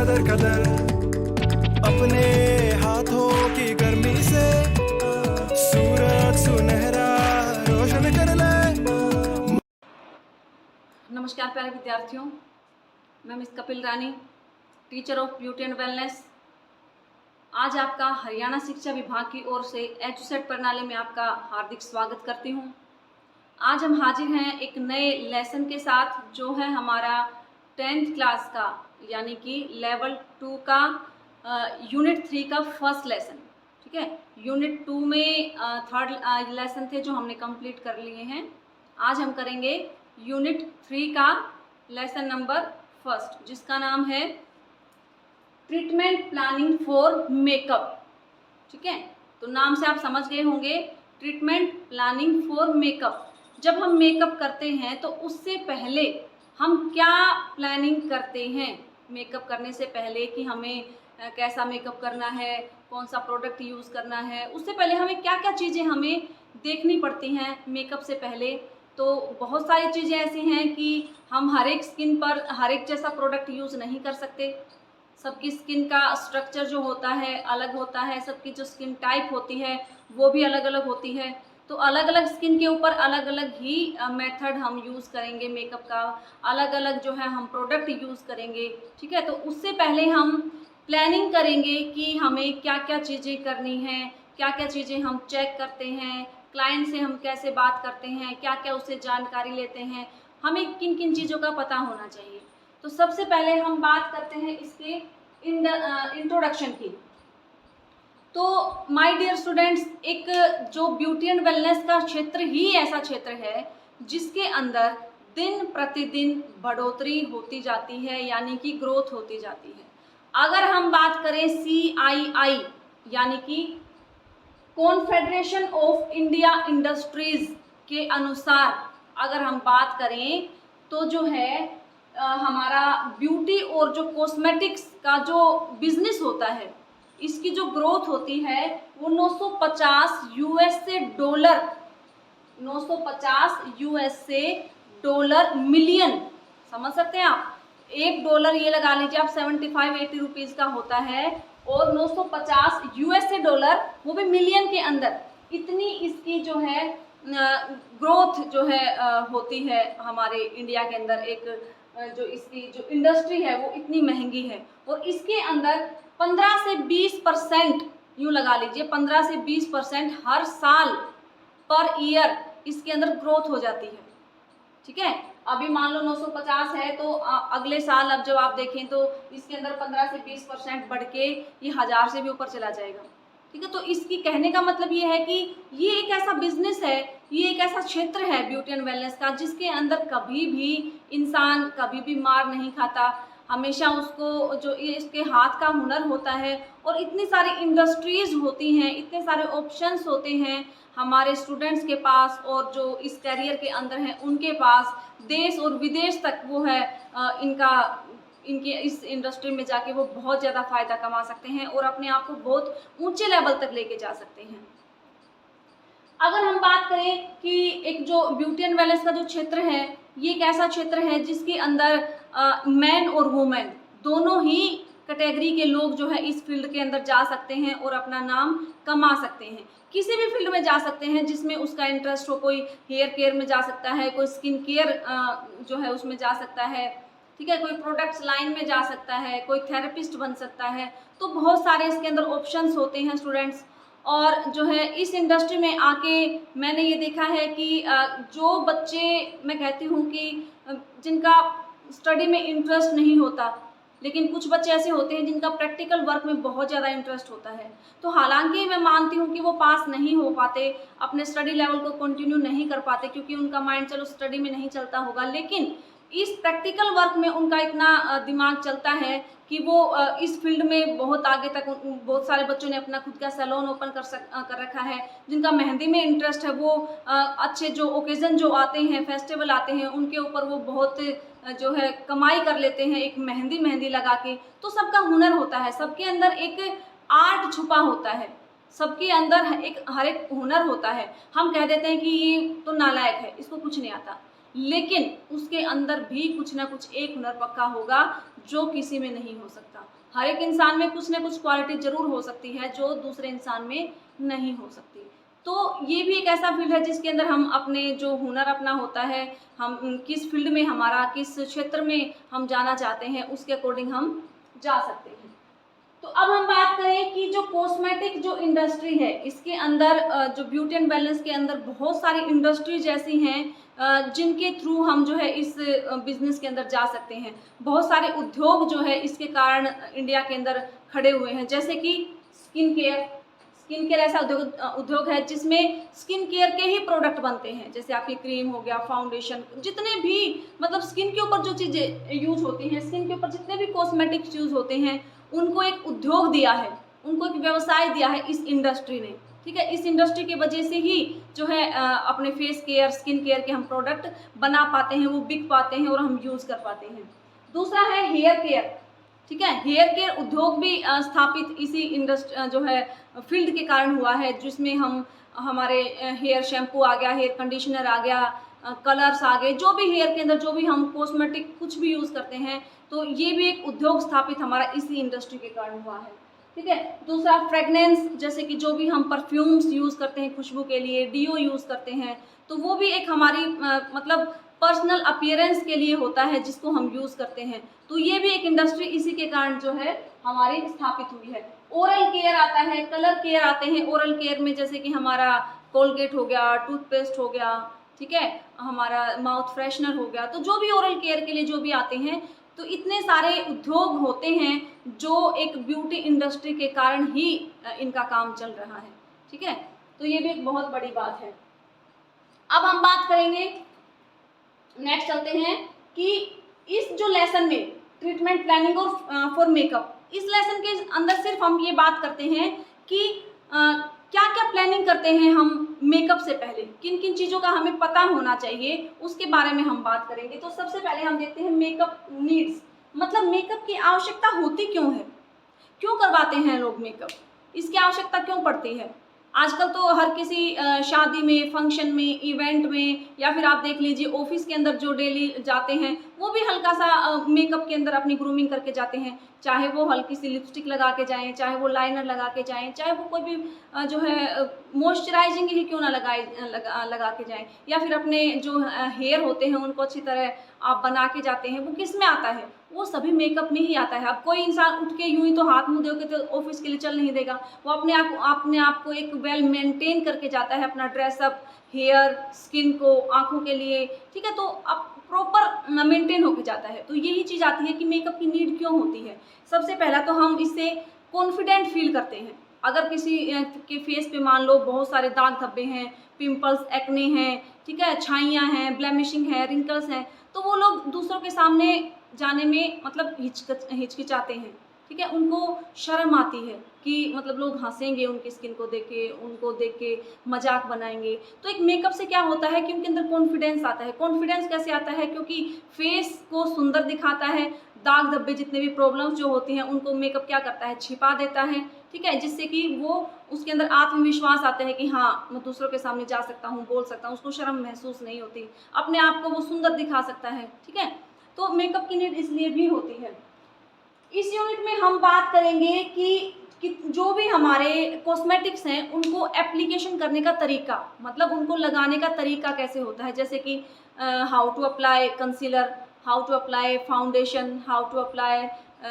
कदर कदर अपने हाथों की गर्मी से सूरज सुनहरा रोशन कर ले। नमस्कार प्यारे विद्यार्थियों, मैं miss Kapil Rani, teacher of beauty and wellness. आज आपका हरियाणा शिक्षा विभाग की ओर से एजुसेट प्रणाली में आपका हार्दिक स्वागत करती हूँ। आज हम हाजिर हैं एक नए लेसन के साथ, जो है हमारा 10th क्लास का यानी कि लेवल 2 का यूनिट 3 का फर्स्ट लेसन। ठीक है, यूनिट 2 में थर्ड लेसन थे जो हमने कंप्लीट कर लिए हैं। आज हम करेंगे यूनिट 3 का लेसन नंबर फर्स्ट, जिसका नाम है ट्रीटमेंट प्लानिंग फॉर मेकअप। ठीक है, तो नाम से आप समझ गए होंगे, ट्रीटमेंट प्लानिंग फॉर मेकअप। जब हम मेकअप करते हैं तो उससे पहले हम क्या प्लानिंग करते हैं, मेकअप करने से पहले कि हमें कैसा मेकअप करना है, कौन सा प्रोडक्ट यूज़ करना है, उससे पहले हमें क्या क्या चीज़ें हमें देखनी पड़ती हैं मेकअप से पहले। तो बहुत सारी चीज़ें ऐसी हैं कि हम हर एक स्किन पर हर एक जैसा प्रोडक्ट यूज़ नहीं कर सकते। सबकी स्किन का स्ट्रक्चर जो होता है अलग होता है, सबकी जो स्किन टाइप होती है वो भी अलग अलग होती है। तो अलग अलग स्किन के ऊपर अलग अलग ही मेथड हम यूज़ करेंगे मेकअप का, अलग अलग जो है हम प्रोडक्ट यूज़ करेंगे। ठीक है, तो उससे पहले हम प्लानिंग करेंगे कि हमें क्या क्या चीज़ें करनी हैं, क्या क्या चीज़ें हम चेक करते हैं, क्लाइंट से हम कैसे बात करते हैं, क्या क्या उससे जानकारी लेते हैं, हमें किन किन चीज़ों का पता होना चाहिए। तो सबसे पहले हम बात करते हैं इसके इंट्रोडक्शन की। तो माय डियर स्टूडेंट्स, एक जो ब्यूटी एंड वेलनेस का क्षेत्र ही ऐसा क्षेत्र है जिसके अंदर दिन प्रतिदिन बढ़ोतरी होती जाती है, यानी कि ग्रोथ होती जाती है। अगर हम बात करें CII यानी कि कॉन्फेडरेशन ऑफ इंडिया इंडस्ट्रीज के अनुसार अगर हम बात करें तो जो है हमारा ब्यूटी और जो कॉस्मेटिक्स का जो बिजनेस होता है, इसकी जो ग्रोथ होती है वो 950 USA dollar, 950 USA dollar million, समझ सकते हैं आप। $1 ये लगा लीजिए आप 75-80 रुपीज़ का होता है, और 950 यूएसए डॉलर वो भी मिलियन के अंदर। इतनी इसकी जो है ग्रोथ जो है होती है हमारे इंडिया के अंदर। एक जो इसकी जो इंडस्ट्री है वो इतनी महंगी है, और इसके अंदर 15 से 20% यूँ लगा लीजिए 15 से 20% हर साल पर ईयर इसके अंदर ग्रोथ हो जाती है। ठीक है, अभी मान लो 950 है तो अगले साल अब जब आप देखें तो इसके अंदर 15 से 20% बढ़ के ये 1000 से भी ऊपर चला जाएगा। ठीक है, तो इसकी कहने का मतलब ये है कि ये एक ऐसा बिजनेस है, ये एक ऐसा क्षेत्र है ब्यूटी एंड वेलनेस का, जिसके अंदर कभी भी इंसान कभी भी मार नहीं खाता। हमेशा उसको जो ये इसके हाथ का हुनर होता है, और इतनी सारी इंडस्ट्रीज़ होती हैं, इतने सारे ऑप्शंस होते हैं हमारे स्टूडेंट्स के पास, और जो इस कैरियर के अंदर हैं उनके पास, देश और विदेश तक वो है इनके इस इंडस्ट्री में जाके वो बहुत ज़्यादा फ़ायदा कमा सकते हैं और अपने आप को बहुत ऊंचे लेवल तक लेके जा सकते हैं। अगर हम बात करें कि एक जो ब्यूटी एंड वेलनेस का जो क्षेत्र है, ये एक ऐसा क्षेत्र है जिसके अंदर मैन और वुमेन दोनों ही कैटेगरी के लोग जो है इस फील्ड के अंदर जा सकते हैं और अपना नाम कमा सकते हैं। किसी भी फील्ड में जा सकते हैं जिसमें उसका इंटरेस्ट हो। कोई हेयर केयर में जा सकता है, कोई स्किन केयर जो है उसमें जा सकता है। ठीक है, कोई प्रोडक्ट्स लाइन में जा सकता है, कोई थेरेपिस्ट बन सकता है। तो बहुत सारे इसके अंदर ऑप्शंस होते हैं स्टूडेंट्स। और जो है इस इंडस्ट्री में आके मैंने ये देखा है कि जो बच्चे, मैं कहती हूँ कि जिनका स्टडी में इंटरेस्ट नहीं होता, लेकिन कुछ बच्चे ऐसे होते हैं जिनका प्रैक्टिकल वर्क में बहुत ज़्यादा इंटरेस्ट होता है, तो हालांकि मैं मानती हूँ कि वो पास नहीं हो पाते, अपने स्टडी लेवल को कंटिन्यू नहीं कर पाते, क्योंकि उनका माइंड चलो स्टडी में नहीं चलता होगा, लेकिन इस प्रैक्टिकल वर्क में उनका इतना दिमाग चलता है कि वो इस फील्ड में बहुत आगे तक, बहुत सारे बच्चों ने अपना खुद का सैलून ओपन कर रखा है। जिनका मेहंदी में इंटरेस्ट है वो अच्छे जो ओकेज़न जो आते हैं, फेस्टिवल आते हैं, उनके ऊपर वो बहुत जो है कमाई कर लेते हैं एक मेहंदी लगा के। तो सबका हुनर होता है, सबके अंदर एक आर्ट छुपा होता है, सबके अंदर हर एक हुनर होता है। हम कह देते हैं कि ये तो नालायक है, इसको कुछ नहीं आता, लेकिन उसके अंदर भी कुछ ना कुछ एक हुनर पक्का होगा जो किसी में नहीं हो सकता। हर एक इंसान में कुछ ना कुछ क्वालिटी ज़रूर हो सकती है जो दूसरे इंसान में नहीं हो सकती। तो ये भी एक ऐसा फील्ड है जिसके अंदर हम अपने जो हुनर अपना होता है, हम किस फील्ड में हमारा, किस क्षेत्र में हम जाना चाहते हैं, उसके अकॉर्डिंग हम जा सकते हैं। तो अब हम बात करें कि जो कॉस्मेटिक जो इंडस्ट्री है, इसके अंदर जो ब्यूटी एंड वेलनेस के अंदर बहुत सारी इंडस्ट्रीज ऐसी हैं जिनके थ्रू हम जो है इस बिजनेस के अंदर जा सकते हैं। बहुत सारे उद्योग जो है इसके कारण इंडिया के अंदर खड़े हुए हैं, जैसे कि स्किन केयर ऐसा उद्योग है जिसमें स्किन केयर के ही प्रोडक्ट बनते हैं, जैसे आपकी क्रीम हो गया, फाउंडेशन, जितने भी मतलब स्किन के ऊपर जो चीज़ें यूज होती हैं, स्किन के ऊपर जितने भी कॉस्मेटिक्स यूज होते हैं, उनको एक उद्योग दिया है, उनको एक व्यवसाय दिया है इस इंडस्ट्री ने। ठीक है, इस इंडस्ट्री की वजह से ही जो है अपने फेस केयर, स्किन केयर के हम प्रोडक्ट बना पाते हैं, वो बिक पाते हैं और हम यूज़ कर पाते हैं। दूसरा है हेयर केयर। ठीक है, हेयर केयर उद्योग भी स्थापित इसी इंडस्ट्री जो है फील्ड के कारण हुआ है, जिसमें हम हमारे हेयर शैम्पू आ गया, हेयर कंडीशनर आ गया, कलर्स आ गए, जो भी हेयर के अंदर जो भी हम कॉस्मेटिक कुछ भी यूज़ करते हैं, तो ये भी एक उद्योग स्थापित हमारा इसी इंडस्ट्री के कारण हुआ है। ठीक है, दूसरा फ्रेगनेंस, जैसे कि जो भी हम परफ्यूम्स यूज़ करते हैं खुशबू के लिए, डीओ यूज़ करते हैं, तो वो भी एक हमारी मतलब पर्सनल अपीयरेंस के लिए होता है जिसको हम यूज़ करते हैं। तो ये भी एक इंडस्ट्री इसी के कारण जो है हमारी स्थापित हुई है। ओरल केयर आता है, कलर केयर आते हैं। ओरल केयर में जैसे कि हमारा कोलगेट हो गया, टूथपेस्ट हो गया, ठीक है, हमारा माउथ फ्रेशनर हो गया, तो जो भी ओरल केयर के लिए जो भी आते हैं, तो इतने सारे उद्योग होते हैं जो एक ब्यूटी इंडस्ट्री के कारण ही इनका काम चल रहा है। ठीक है, तो ये भी एक बहुत बड़ी बात है। अब हम बात करेंगे, नेक्स्ट चलते हैं कि इस जो लेसन में ट्रीटमेंट प्लानिंग और फॉर मेकअप, इस लेसन के अंदर सिर्फ हम ये बात करते हैं कि क्या क्या प्लानिंग करते हैं हम मेकअप से पहले, किन किन चीज़ों का हमें पता होना चाहिए, उसके बारे में हम बात करेंगे। तो सबसे पहले हम देखते हैं मेकअप नीड्स, मतलब मेकअप की आवश्यकता होती क्यों है, क्यों करवाते हैं लोग मेकअप, इसकी आवश्यकता क्यों पड़ती है। आजकल तो हर किसी शादी में, फंक्शन में, इवेंट में, या फिर आप देख लीजिए ऑफिस के अंदर जो डेली जाते हैं वो भी हल्का सा मेकअप के अंदर अपनी ग्रूमिंग करके जाते हैं, चाहे वो हल्की सी लिपस्टिक लगा के जाएं, चाहे वो लाइनर लगा के जाएं, चाहे वो कोई भी जो है मॉइस्चराइजिंग ही क्यों ना लगा के जाएं, या फिर अपने जो हेयर होते हैं उनको अच्छी तरह आप बना के जाते हैं। वो किस में आता है, वो सभी मेकअप में ही आता है। अब कोई इंसान उठ के यूं ही तो हाथ मुंह धो के तो ऑफिस के लिए चल नहीं देगा, वो अपने आप को एक वेल मेंटेन करके जाता है, अपना ड्रेसअप, हेयर, स्किन को, आंखों के लिए। ठीक है, तो अब प्रॉपर मेंटेन होके जाता है। तो यही चीज़ आती है कि मेकअप की नीड क्यों होती है। सबसे पहला तो हम इससे कॉन्फिडेंट फील करते हैं। अगर किसी के फेस पे मान लो बहुत सारे दाग धब्बे हैं, पिंपल्स, एक्ने हैं, ठीक है, छाइयाँ हैं, ब्लेमिशिंग है, रिंकल्स हैं, तो वो लोग दूसरों के सामने जाने में मतलब हिचकिचाते हैं। ठीक है, उनको शर्म आती है कि मतलब लोग हंसेंगे उनकी स्किन को देख के, उनको देख के मजाक बनाएंगे। तो एक मेकअप से क्या होता है कि उनके अंदर कॉन्फिडेंस आता है। कॉन्फिडेंस कैसे आता है, क्योंकि फेस को सुंदर दिखाता है, दाग धब्बे जितने भी प्रॉब्लम्स जो होती हैं उनको मेकअप क्या करता है, छिपा देता है। ठीक है, जिससे कि वो उसके अंदर आत्मविश्वास आता है कि हाँ मैं दूसरों के सामने जा सकता हूँ, बोल सकता हूँ, उसको शर्म महसूस नहीं होती, अपने आप को वो सुंदर दिखा सकता है। ठीक है, तो मेकअप की नीड इसलिए भी होती है। इस यूनिट में हम बात करेंगे कि जो भी हमारे कॉस्मेटिक्स हैं उनको एप्लीकेशन करने का तरीका, मतलब उनको लगाने का तरीका कैसे होता है। जैसे कि how to apply concealer, how to apply foundation, how to apply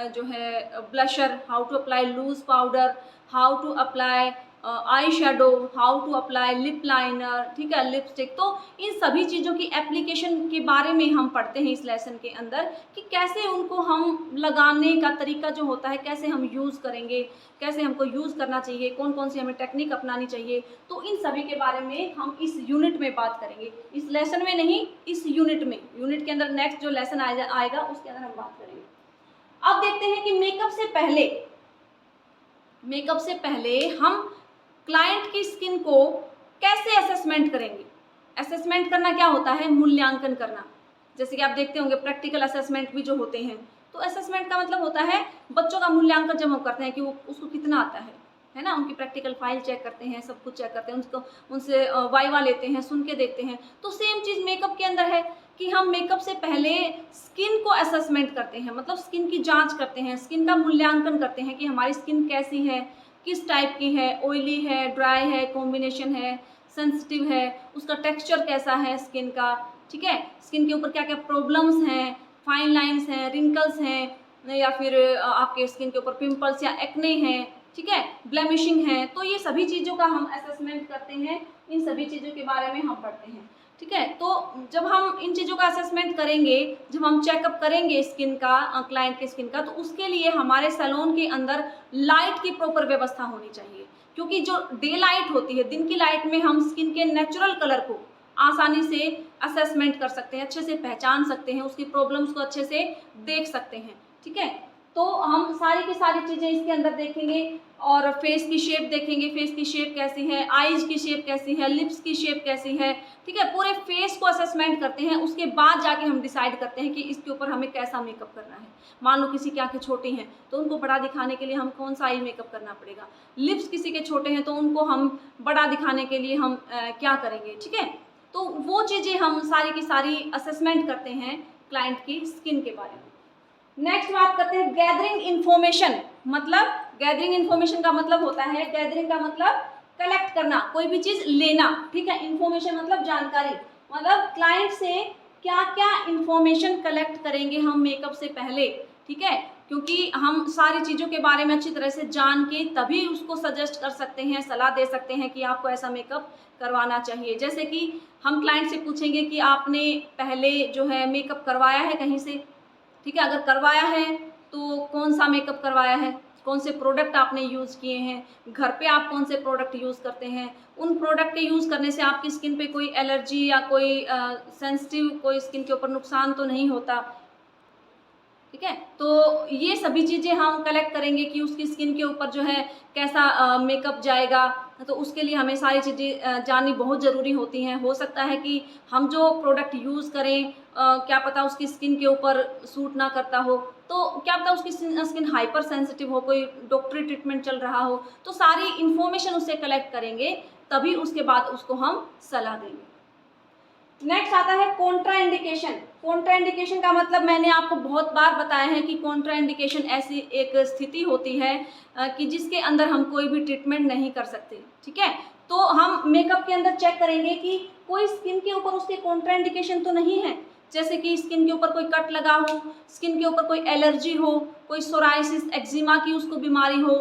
जो है blusher, how to apply loose powder, how to apply eye shadow, how to apply lip liner, ठीक है, लिपस्टिक। तो इन सभी चीज़ों की एप्लीकेशन के बारे में हम पढ़ते हैं इस लेसन के अंदर कि कैसे उनको हम लगाने का तरीका जो होता है, कैसे हम यूज़ करेंगे, कैसे हमको यूज़ करना चाहिए, कौन कौन सी हमें टेक्निक अपनानी चाहिए। तो इन सभी के बारे में हम इस यूनिट में बात करेंगे, इस लेसन में नहीं, इस यूनिट में। यूनिट के अंदर नेक्स्ट जो लेसन आएगा उसके अंदर हम बात करेंगे। अब देखते हैं कि मेकअप से पहले हम क्लाइंट की स्किन को कैसे असेसमेंट करेंगे। असेसमेंट करना क्या होता है, मूल्यांकन करना। जैसे कि आप देखते होंगे प्रैक्टिकल असेसमेंट भी जो होते हैं, तो असेसमेंट का मतलब होता है बच्चों का मूल्यांकन जब हम करते हैं कि वो उसको कितना आता है ना, उनकी प्रैक्टिकल फाइल चेक करते हैं, सब कुछ चेक करते हैं, उनसे वाइवा लेते हैं, सुन के देखते हैं। तो सेम चीज़ मेकअप के अंदर है कि हम मेकअप से पहले स्किन को असेसमेंट करते हैं, मतलब स्किन की जांच करते हैं, स्किन का मूल्यांकन करते हैं कि हमारी स्किन कैसी है, किस टाइप की है, ऑयली है, ड्राई है, कॉम्बिनेशन है, सेंसिटिव है, उसका टेक्सचर कैसा है स्किन का, ठीक है, स्किन के ऊपर क्या क्या प्रॉब्लम्स हैं, फाइन लाइंस हैं, रिंकल्स हैं, या फिर आपके स्किन के ऊपर पिंपल्स या एक्ने हैं, ठीक है, ब्लेमिशिंग है। तो ये सभी चीज़ों का हम असेसमेंट करते हैं, इन सभी चीज़ों के बारे में हम पढ़ते हैं, ठीक है। तो जब हम इन चीज़ों का असेसमेंट करेंगे, जब हम चेकअप करेंगे स्किन का, क्लाइंट के स्किन का, तो उसके लिए हमारे सैलून के अंदर लाइट की प्रॉपर व्यवस्था होनी चाहिए, क्योंकि जो डे लाइट होती है, दिन की लाइट में हम स्किन के नेचुरल कलर को आसानी से असेसमेंट कर सकते हैं, अच्छे से पहचान सकते हैं, उसकी प्रॉब्लम्स को अच्छे से देख सकते हैं, ठीक है। तो हम सारी की सारी चीज़ें इसके अंदर देखेंगे और फेस की शेप देखेंगे, फेस की शेप कैसी है, आईज की शेप कैसी है, लिप्स की शेप कैसी है, ठीक है, पूरे फेस को असेसमेंट करते हैं। उसके बाद जाके हम डिसाइड करते हैं कि इसके ऊपर हमें कैसा मेकअप करना है। मान लो किसी की आंखें छोटी हैं तो उनको बड़ा दिखाने के लिए हम कौन सा आई मेकअप करना पड़ेगा, लिप्स किसी के छोटे हैं तो उनको हम बड़ा दिखाने के लिए हम क्या करेंगे, ठीक है। तो वो चीज़ें हम सारी की सारी असेसमेंट करते हैं क्लाइंट की स्किन के बारे में। नेक्स्ट बात करते हैं गैदरिंग इन्फॉर्मेशन। मतलब गैदरिंग इन्फॉर्मेशन का मतलब होता है, गैदरिंग का मतलब कलेक्ट करना, कोई भी चीज़ लेना, ठीक है। इन्फॉर्मेशन मतलब जानकारी, मतलब क्लाइंट से क्या क्या इन्फॉर्मेशन कलेक्ट करेंगे हम मेकअप से पहले, ठीक है, क्योंकि हम सारी चीज़ों के बारे में अच्छी तरह से जान के तभी उसको सजेस्ट कर सकते हैं, सलाह दे सकते हैं कि आपको ऐसा मेकअप करवाना चाहिए। जैसे कि हम क्लाइंट से पूछेंगे कि आपने पहले जो है मेकअप करवाया है कहीं से, ठीक है, अगर करवाया है तो कौन सा मेकअप करवाया है, कौन से प्रोडक्ट आपने यूज़ किए हैं, घर पे आप कौन से प्रोडक्ट यूज़ करते हैं, उन प्रोडक्ट के यूज़ करने से आपकी स्किन पे कोई एलर्जी या कोई सेंसिटिव कोई स्किन के ऊपर नुकसान तो नहीं होता, ठीक है। तो ये सभी चीज़ें हम कलेक्ट करेंगे कि उसकी स्किन के ऊपर जो है कैसा मेकअप जाएगा, तो उसके लिए हमें सारी चीज़ें जाननी बहुत ज़रूरी होती हैं। हो सकता है कि हम जो प्रोडक्ट यूज़ करें क्या पता उसकी स्किन के ऊपर सूट ना करता हो, तो क्या पता उसकी स्किन हाइपर सेंसिटिव हो, कोई डॉक्टरी ट्रीटमेंट चल रहा हो, तो सारी इन्फॉर्मेशन उससे कलेक्ट करेंगे, तभी उसके बाद उसको हम सलाह देंगे। नेक्स्ट आता है कॉन्ट्रा इंडिकेशन। कॉन्ट्रा इंडिकेशन का मतलब मैंने आपको बहुत बार बताया है कि कॉन्ट्रा इंडिकेशन ऐसी एक स्थिति होती है कि जिसके अंदर हम कोई भी ट्रीटमेंट नहीं कर सकते, ठीक है। तो हम मेकअप के अंदर चेक करेंगे कि कोई स्किन के ऊपर उसके कॉन्ट्रा इंडिकेशन तो नहीं है, जैसे कि स्किन के ऊपर कोई कट लगा हो, स्किन के ऊपर कोई एलर्जी हो, कोई सोराइसिस एक्जिमा की उसको बीमारी हो,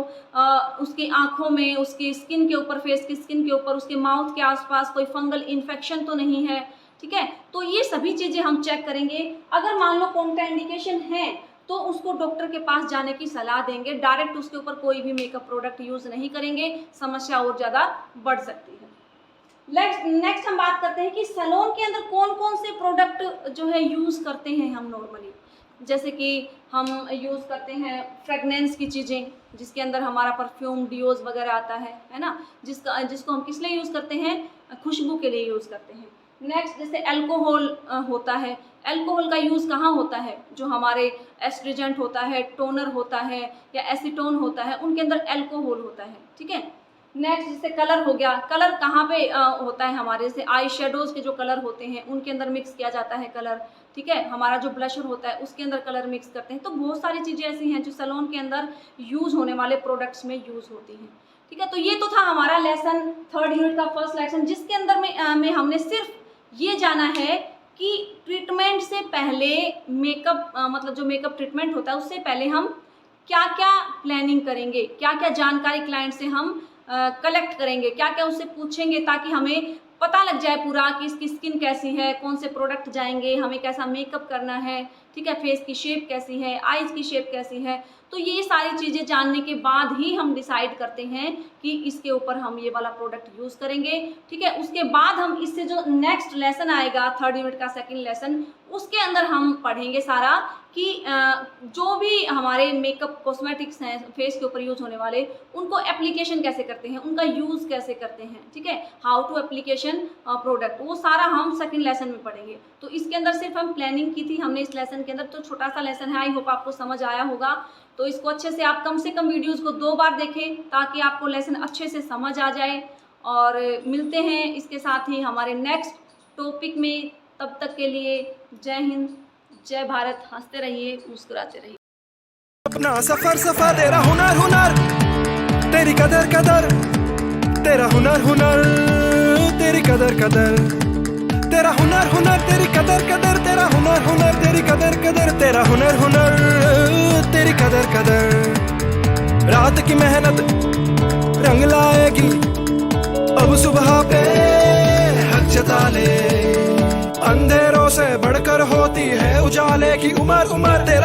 उसकी आंखों में, उसकी स्किन के ऊपर, फेस की स्किन के ऊपर, उसके माउथ के आसपास कोई फंगल इन्फेक्शन तो नहीं है, ठीक है। तो ये सभी चीज़ें हम चेक करेंगे। अगर मान लो कॉन्ट्राइंडिकेशन है तो उसको डॉक्टर के पास जाने की सलाह देंगे, डायरेक्ट उसके ऊपर कोई भी मेकअप प्रोडक्ट यूज़ नहीं करेंगे, समस्या और ज़्यादा बढ़ सकती है। नेक्स्ट हम बात करते हैं कि सैलून के अंदर कौन कौन से प्रोडक्ट जो है यूज़ करते हैं हम नॉर्मली। जैसे कि हम यूज़ करते हैं फ्रेगनेंस की चीज़ें, जिसके अंदर हमारा परफ्यूम, डिओज वगैरह आता है ना, जिसको हम किस लिए यूज़ करते हैं, खुशबू के लिए यूज़ करते हैं। नेक्स्ट जैसे अल्कोहल होता है, अल्कोहल का यूज़ कहाँ होता है, जो हमारे एस्ट्रिजेंट होता है, टोनर होता है या एसीटोन होता है, उनके अंदर अल्कोहल होता है, ठीक है। नेक्स्ट जैसे कलर हो गया, कलर कहाँ पे होता है हमारे, जैसे आई शेडोज़ के जो कलर होते हैं उनके अंदर मिक्स किया जाता है कलर, ठीक है। हमारा जो ब्लशर होता है उसके अंदर कलर मिक्स करते हैं। तो बहुत सारी चीज़ें ऐसी हैं जो सैलून के अंदर यूज़ होने वाले प्रोडक्ट्स में यूज़ होती हैं, ठीक है। तो ये तो था हमारा लेसन, थर्ड यूनिट का फर्स्ट लेसन, जिसके अंदर में हमने सिर्फ ये जाना है कि ट्रीटमेंट से पहले मेकअप मतलब जो मेकअप ट्रीटमेंट होता है उससे पहले हम क्या क्या प्लानिंग करेंगे, क्या क्या जानकारी क्लाइंट से हम कलेक्ट करेंगे, क्या क्या उससे पूछेंगे, ताकि हमें पता लग जाए पूरा कि इसकी स्किन कैसी है, कौन से प्रोडक्ट जाएंगे, हमें कैसा मेकअप करना है, ठीक है, फेस की शेप कैसी है, आईज की शेप कैसी है। तो ये सारी चीज़ें जानने के बाद ही हम डिसाइड करते हैं कि इसके ऊपर हम ये वाला प्रोडक्ट यूज़ करेंगे, ठीक है। उसके बाद हम इससे जो नेक्स्ट लेसन आएगा, थर्ड यूनिट का सेकंड लेसन, उसके अंदर हम पढ़ेंगे सारा कि जो भी हमारे मेकअप कॉस्मेटिक्स हैं फेस के ऊपर यूज़ होने वाले, उनको एप्लीकेशन कैसे करते हैं, उनका यूज़ कैसे करते हैं, ठीक है, हाउ टू एप्लीकेशन प्रोडक्ट, वो सारा हम सेकंड लेसन में पढ़ेंगे। तो इसके अंदर सिर्फ हम प्लानिंग की थी हमने इस लेसन के अंदर, तो छोटा सा लेसन है, आई होप आपको समझ आया होगा। तो इसको अच्छे से आप कम से कम वीडियोस को 2 बार देखें ताकि आपको लेसन अच्छे से समझ आ जाए। और मिलते हैं इसके साथ ही हमारे नेक्स्ट टॉपिक में। तब तक के लिए जय हिंद, जय भारत। हंसते रहिए, मुस्कुराते रहिए। अपना सफर सफर, तेरा हुनर हुनर, तेरी कदर कदर, तेरा हुनर हुनर, तेरी कदर कदर, तेरा हुनर हुनर, तेरी कदर कदर, तेरा हुनर हुनर, तेरी कदर कदर, तेरा हुनर हुनर, तेरी कदर कदर। रात की मेहनत रंग लाएगी, अब सुबह पे हक जता ले। अंधेरों से बढ़कर होती है उजाले की उमर उमर, तेरा